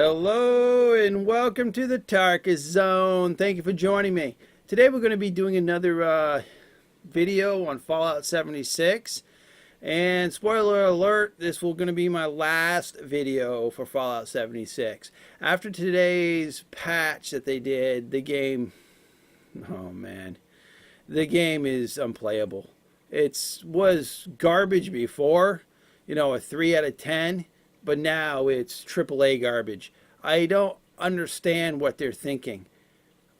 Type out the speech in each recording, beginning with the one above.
Hello and welcome to the Tarkis Zone. Thank you for joining me. Today we're going to be doing another video on Fallout 76. And spoiler alert, this will going to be my last video for Fallout 76. After today's patch that they did, the game, oh man, the game is unplayable. It was garbage before, a 3 out of 10. But now it's AAA garbage. I don't understand what they're thinking.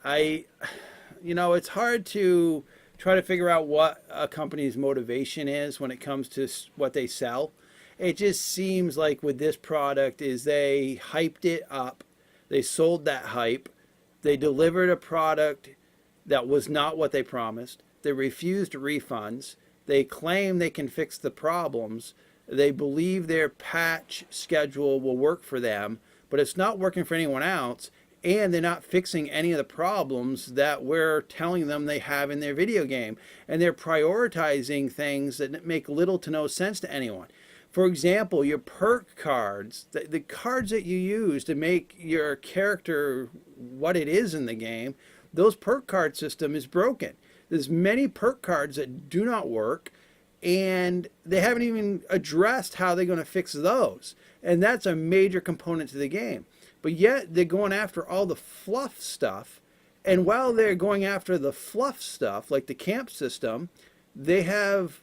It's hard to try to figure out what a company's motivation is when it comes to what they sell. It just seems like with this product is they hyped it up. They sold that hype. They delivered a product that was not what they promised. They refused refunds. They claim they can fix the problems. They believe their patch schedule will work for them, but it's not working for anyone else, and they're not fixing any of the problems that we're telling them they have in their video game. And they're prioritizing things that make little to no sense to anyone. For example, your perk cards, the cards that you use to make your character what it is in the game, those perk card system is broken. There's many perk cards that do not work, and they haven't even addressed how they're going to fix those. And that's a major component to the game. But yet they're going after all the fluff stuff. And while they're going after the fluff stuff, like the camp system, they have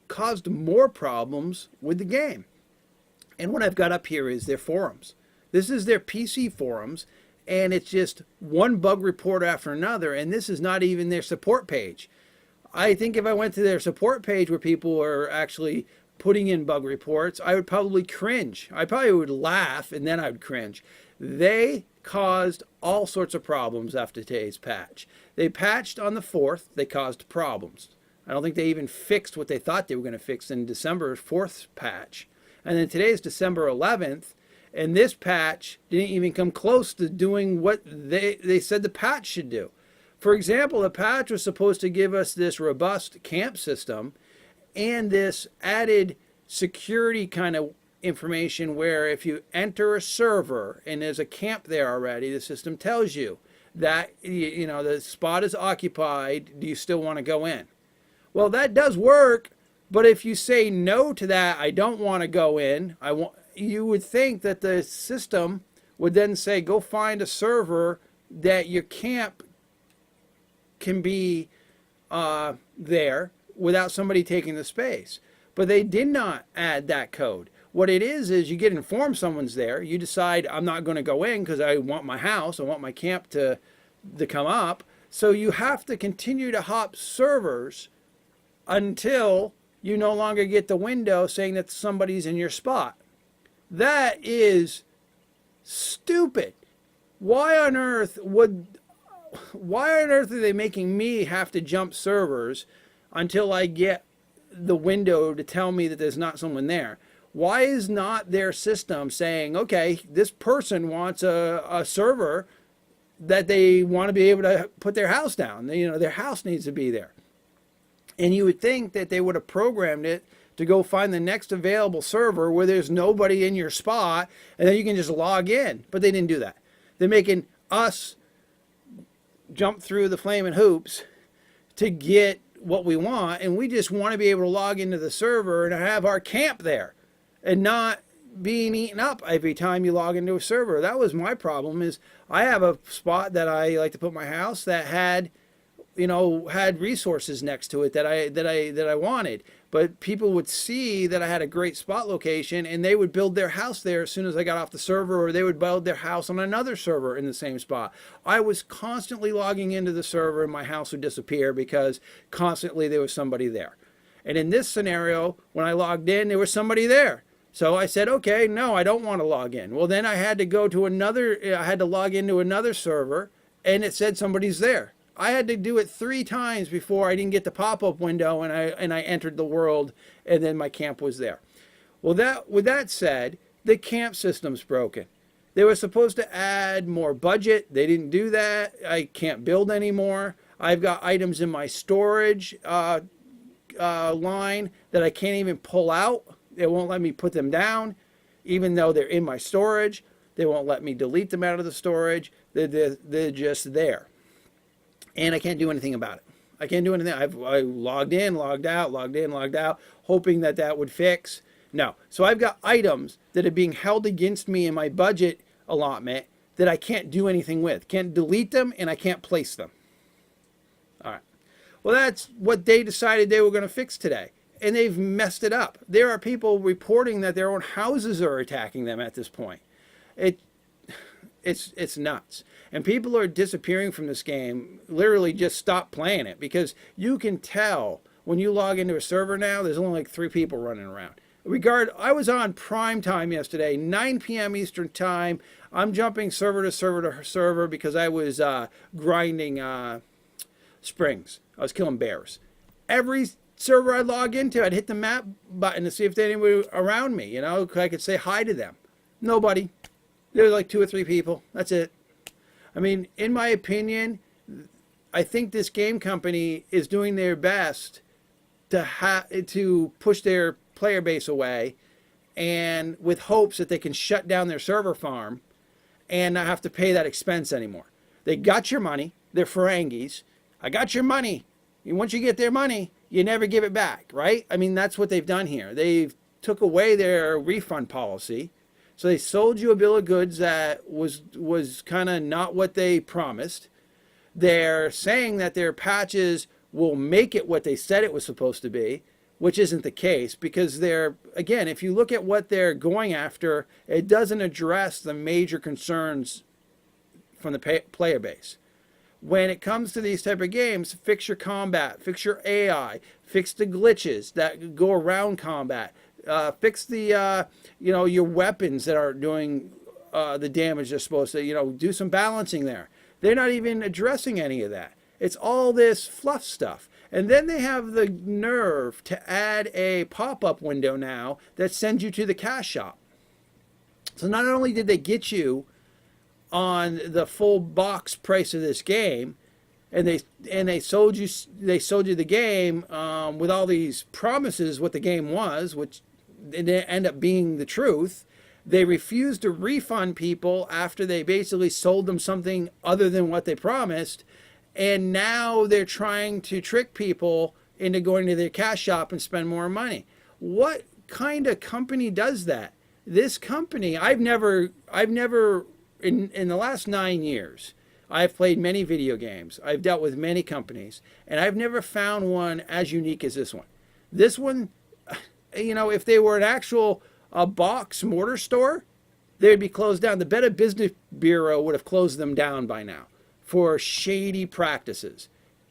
caused more problems with the game. And what I've got up here is their forums. This is their PC forums, and it's just one bug report after another. And this is not even their support page. I think if I went to their support page where people are actually putting in bug reports, I would probably cringe. I probably would laugh and then I would cringe. They caused all sorts of problems after today's patch. They patched on the 4th. They caused problems. I don't think they even fixed what they thought they were going to fix in December 4th patch. And then today is December 11th. And this patch didn't even come close to doing what they said the patch should do. For example, the patch was supposed to give us this robust camp system and this added security kind of information where if you enter a server and there's a camp there already, the system tells you that the spot is occupied. Do you still want to go in? Well, that does work, but if you say no to that, I don't want to go in, you would think that the system would then say go find a server that your camp can be there without somebody taking the space. But they did not add that code. What it is you get informed someone's there. You decide I'm not going to go in because I want my house, I want my camp to come up. So you have to continue to hop servers until you no longer get the window saying that somebody's in your spot. That is stupid. Why on earth are they making me have to jump servers until I get the window to tell me that there's not someone there? Why is not their system saying, okay, this person wants a server that they want to be able to put their house down. Their house needs to be there. And you would think that they would have programmed it to go find the next available server where there's nobody in your spot, and then you can just log in. But they didn't do that. They're making us jump through the flaming hoops to get what we want, and we just want to be able to log into the server and have our camp there and not being eaten up every time you log into a server. That was my problem. Is I have a spot that I like to put my house that had resources next to it that I wanted. But people would see that I had a great spot location and they would build their house there as soon as I got off the server, or they would build their house on another server in the same spot. I was constantly logging into the server and my house would disappear because constantly there was somebody there. And in this scenario, when I logged in, there was somebody there. So I said, okay, no, I don't want to log in. Well, then I had to log into another server and it said somebody's there. I had to do it 3 times before I didn't get the pop-up window and I entered the world and then my camp was there. Well, with that said, the camp system's broken. They were supposed to add more budget. They didn't do that. I can't build anymore. I've got items in my storage line that I can't even pull out. It won't let me put them down, even though they're in my storage. They won't let me delete them out of the storage. They're just there. And I can't do anything about it. I can't do anything. I logged in, logged out, logged in, logged out, hoping that that would fix. No. So I've got items that are being held against me in my budget allotment that I can't do anything with. Can't delete them, and I can't place them. All right. Well, that's what they decided they were going to fix today. And they've messed it up. There are people reporting that their own houses are attacking them at this point. It's nuts. And people are disappearing from this game, literally just stop playing it, because you can tell when you log into a server now, there's only like 3 people running around. I was on prime time yesterday, 9 p.m. Eastern time. I'm jumping server to server to server because I was grinding springs. I was killing bears. Every server I log into, I'd hit the map button to see if there's anybody around me, I could say hi to them. Nobody. There were like 2 or 3 people. That's it. I mean, in my opinion, I think this game company is doing their best to push their player base away, and with hopes that they can shut down their server farm and not have to pay that expense anymore. They got your money. They're Ferengis. I got your money. And once you get their money, you never give it back, right? I mean, that's what they've done here. They've took away their refund policy. So they sold you a bill of goods that was kind of not what they promised. They're saying that their patches will make it what they said it was supposed to be, which isn't the case, because again, if you look at what they're going after, it doesn't address the major concerns from the player base. When it comes to these type of games, fix your combat, fix your AI, fix the glitches that go around combat, fix the your weapons that are doing the damage they're supposed to, do some balancing there. They're not even addressing any of that. It's all this fluff stuff. And then they have the nerve to add a pop-up window now that sends you to the cash shop. So not only did they get you on the full box price of this game, and they sold you the game with all these promises what the game was, which didn't end up being the truth. They refused to refund people after they basically sold them something other than what they promised, and now they're trying to trick people into going to their cash shop and spend more money. What kind of company does that? This company, I've never in the last 9 years, I've played many video games. I've dealt with many companies, and I've never found one as unique as this one. This one, if they were an actual box mortar store, they'd be closed down. The Better Business Bureau would have closed them down by now for shady practices.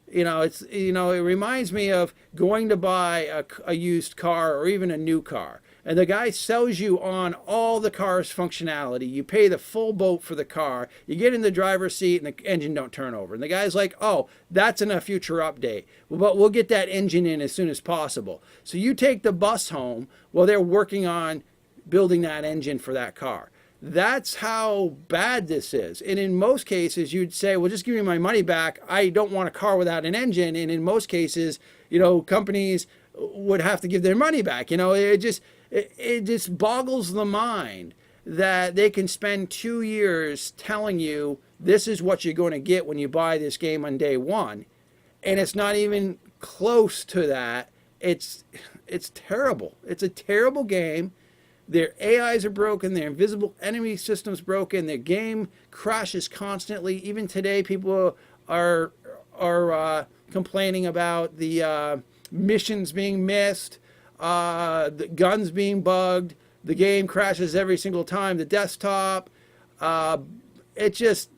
It reminds me of going to buy a used car or even a new car, and the guy sells you on all the car's functionality. You pay the full boat for the car. You get in the driver's seat, and the engine don't turn over. And the guy's like, "Oh, that's in a future update. But we'll get that engine in as soon as possible." So you take the bus home while they're working on building that engine for that car. That's how bad this is. And in most cases, you'd say, well, just give me my money back. I don't want a car without an engine. And in most cases, companies would have to give their money back. It just boggles the mind that they can spend 2 years telling you this is what you're going to get when you buy this game on day one. And it's not even close to that. It's terrible. It's a terrible game. Their AIs are broken. Their invisible enemy system's broken. Their game crashes constantly. Even today, people are complaining about the missions being missed, the guns being bugged. The game crashes every single time. The desktop. It's just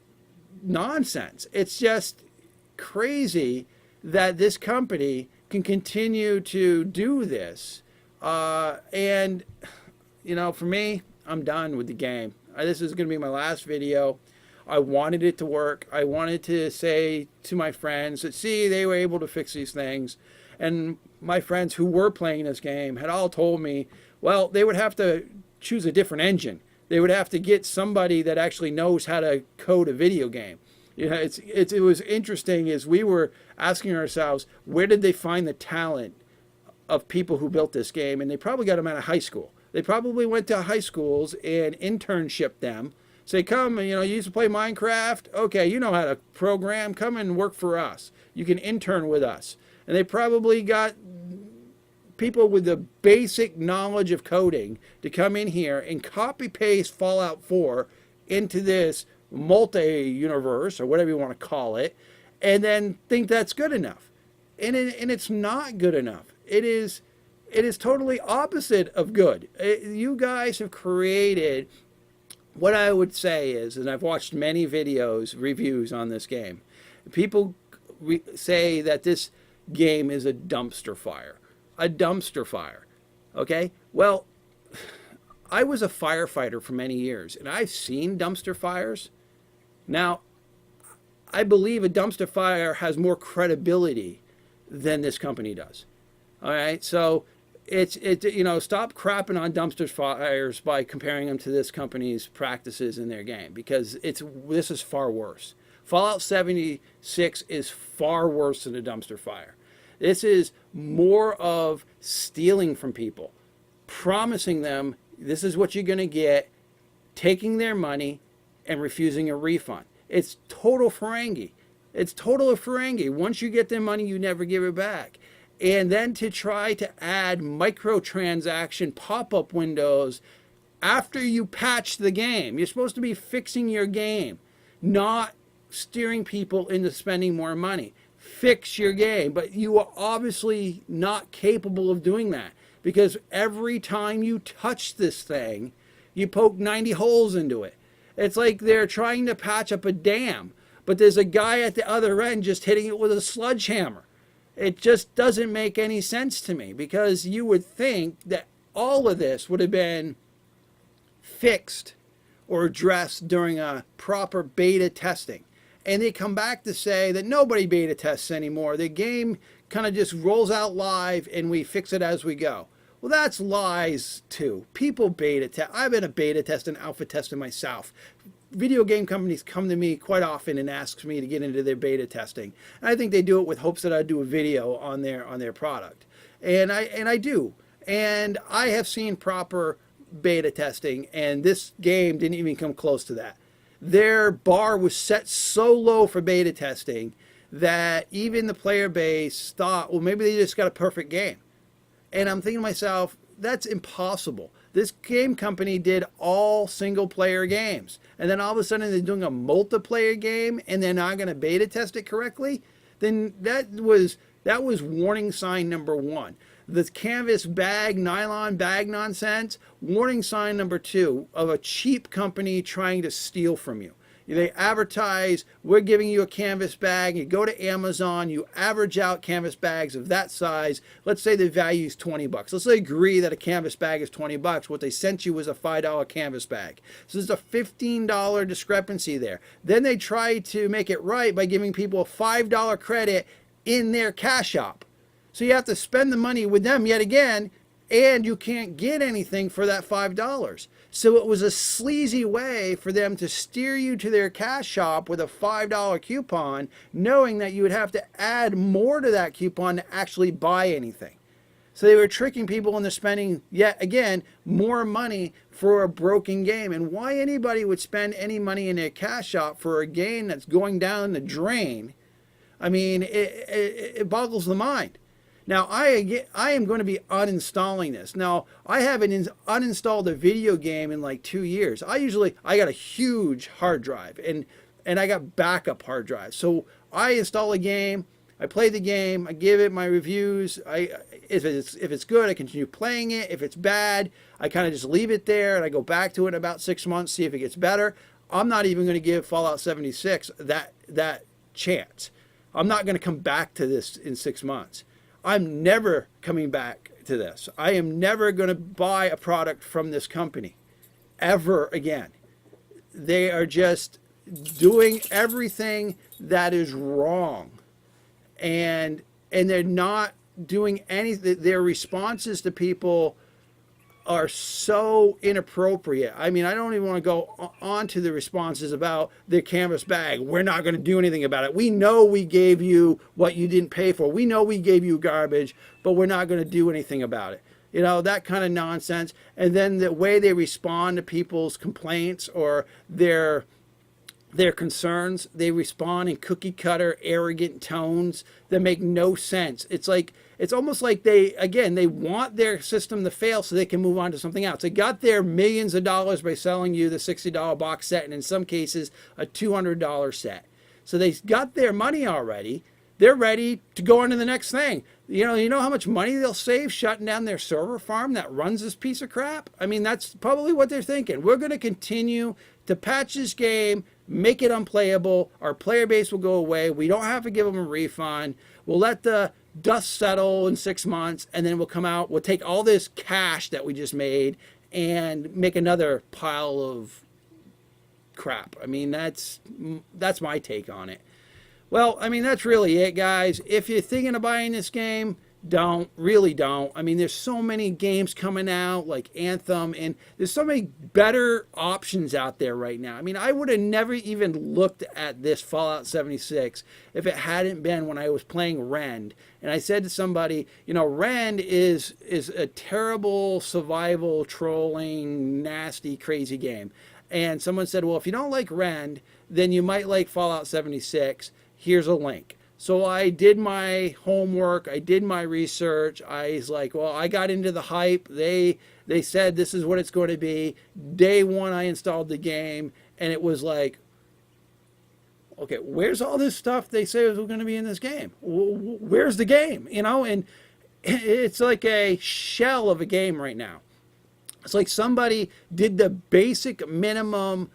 nonsense. It's just crazy that this company can continue to do this. And for me, I'm done with the game. This is going to be my last video. I wanted it to work. I wanted to say to my friends that, see, they were able to fix these things. And my friends who were playing this game had all told me, well, they would have to choose a different engine. They would have to get somebody that actually knows how to code a video game. It was interesting as we were asking ourselves, where did they find the talent of people who built this game? And they probably got them out of high school. They probably went to high schools and internshiped them Say, come, you used to play Minecraft. Okay, you know how to program. Come and work for us. You can intern with us. And they probably got people with the basic knowledge of coding to come in here and copy paste Fallout 4 into this multi-universe or whatever you want to call it, and then think that's good enough. And it's not good enough. It is totally opposite of good. You guys have created what I would say is, and I've watched many videos, reviews on this game. People say that this game is a dumpster fire. A dumpster fire. Okay? Well, I was a firefighter for many years, and I've seen dumpster fires. Now, I believe a dumpster fire has more credibility than this company does. All right? So, stop crapping on dumpster fires by comparing them to this company's practices in their game, because this is far worse. Fallout 76 is far worse than a dumpster fire. This is more of stealing from people, promising them this is what you're going to get, taking their money and refusing a refund. It's total Ferengi. It's total Ferengi. Once you get their money, you never give it back. And then to try to add microtransaction pop-up windows after you patch the game. You're supposed to be fixing your game, not steering people into spending more money. Fix your game, but you are obviously not capable of doing that, because every time you touch this thing, you poke 90 holes into it. It's like they're trying to patch up a dam, but there's a guy at the other end just hitting it with a sledgehammer. It just doesn't make any sense to me, because you would think that all of this would have been fixed or addressed during a proper beta testing. And they come back to say that nobody beta tests anymore. The game kind of just rolls out live and we fix it as we go. Well, that's lies too. People beta test. I've been a beta test and alpha tester myself. Video game companies come to me quite often and ask me to get into their beta testing. And I think they do it with hopes that I do a video on their product. And I do. And I have seen proper beta testing, and this game didn't even come close to that. Their bar was set so low for beta testing that even the player base thought, well, maybe they just got a perfect game. And I'm thinking to myself, that's impossible. This game company did all single player games, and then all of a sudden they're doing a multiplayer game and they're not going to beta test it correctly. Then that was warning sign number one. The canvas bag, nylon bag nonsense, warning sign number two of a cheap company trying to steal from you. They advertise, we're giving you a canvas bag. You go to Amazon, you average out canvas bags of that size. Let's say the value is 20 bucks. Let's say agree that a canvas bag is 20 bucks. What they sent you was a $5 canvas bag. So there's a $15 discrepancy there. Then they try to make it right by giving people a $5 credit in their cash shop. So you have to spend the money with them yet again, and you can't get anything for that $5. So it was a sleazy way for them to steer you to their cash shop with a $5 coupon, knowing that you would have to add more to that coupon to actually buy anything. So they were tricking people into spending, yet again, more money for a broken game. And why anybody would spend any money in their cash shop for a game that's going down the drain, I mean, it boggles the mind. Now, I am going to be uninstalling this. Now, I haven't uninstalled a video game in like 2 years. I got a huge hard drive, and I got backup hard drives. So I install a game, I play the game, I give it my reviews. If it's good, I continue playing it. If it's bad, I kind of just leave it there, and I go back to it in about 6 months, see if it gets better. I'm not even going to give Fallout 76 that chance. I'm not going to come back to this in 6 months. I'm never coming back to this. I am never going to buy a product from this company ever again. They are just doing everything that is wrong. And they're not doing anything. Their responses to people are so inappropriate. I mean, I don't even want to go on to the responses about the canvas bag. We're not going to do anything about it. We know we gave you what you didn't pay for. We know we gave you garbage, but we're not going to do anything about it. you know, that kind of nonsense. And then the way they respond to people's complaints or their concerns, they respond in cookie cutter, arrogant tones that make no sense. It's like, it's almost like they want their system to fail so they can move on to something else. They got their millions of dollars by selling you the $60 box set, and in some cases a $200 set. So they got their money already. They're ready to go on to the next thing. You know how much money they'll save shutting down their server farm that runs this piece of crap? I mean, that's probably what they're thinking. We're going to continue to patch this game, make it unplayable. Our player base will go away. We don't have to give them a refund. We'll let the dust settle in 6 months, and then we'll come out. We'll take all this cash that we just made and make another pile of crap. I mean, that's my take on it. Well, I mean, that's really it, guys. If you're thinking of buying this game, really don't. I mean, there's so many games coming out like Anthem, and there's so many better options out there right now. I mean, I would have never even looked at this Fallout 76 if it hadn't been when I was playing Rend. And I said to somebody, you know, Rend is a terrible survival, trolling, nasty, crazy game. And someone said, well, if you don't like Rend, then you might like Fallout 76. Here's a link. So I did my homework. I did my research. I was like, well, I got into the hype. They said this is what it's going to be. Day one, I installed the game, and it was like, okay, where's all this stuff they say was going to be in this game? Where's the game? You know, and it's like a shell of a game right now. It's like somebody did the basic minimum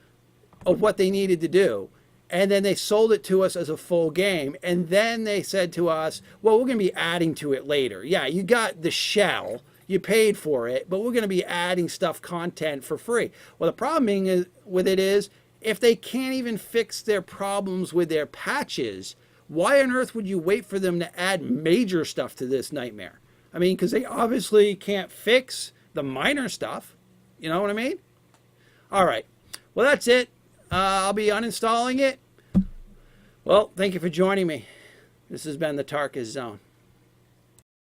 of what they needed to do, and then they sold it to us as a full game. And then they said to us, well, we're going to be adding to it later. Yeah, you got the shell. You paid for it, but we're going to be adding content for free. Well, the problem with it is, if they can't even fix their problems with their patches, why on earth would you wait for them to add major stuff to this nightmare? I mean, because they obviously can't fix the minor stuff. You know what I mean? All right. Well, that's it. I'll be uninstalling it. Well, thank you for joining me. This has been the Tarkis Zone.